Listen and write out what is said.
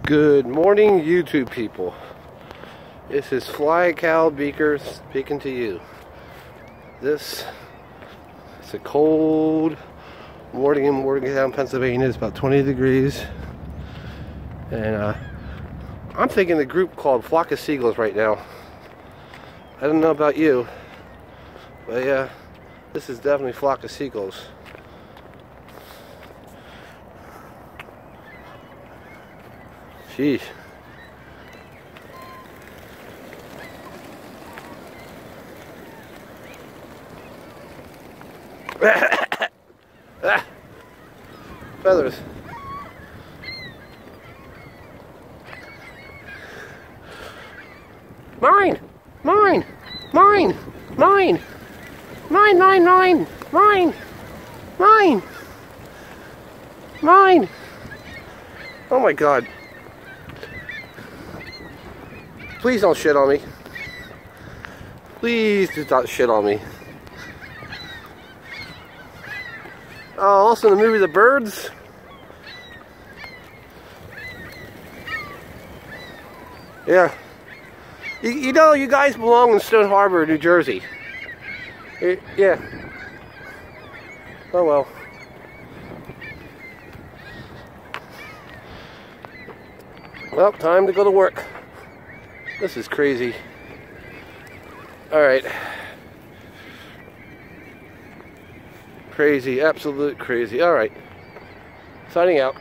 Good morning, YouTube people. This is Fly Cow Beaker speaking to you. It's a cold morning in Morgantown, Pennsylvania. It's about 20 degrees. And I'm thinking the group called Flock of Seagulls right now. I don't know about you, but yeah, this is definitely Flock of Seagulls. Sheesh. Feathers. Mine! Mine! Mine! Mine! Mine, mine, mine! Mine! Mine! Mine! Oh my God. Please don't shit on me. Please do not shit on me. Also in the movie The Birds. Yeah. You know, you guys belong in Stone Harbor, New Jersey. Yeah. Oh well. Well, time to go to work. This is crazy. Alright. Crazy, absolute crazy. Alright. Signing out.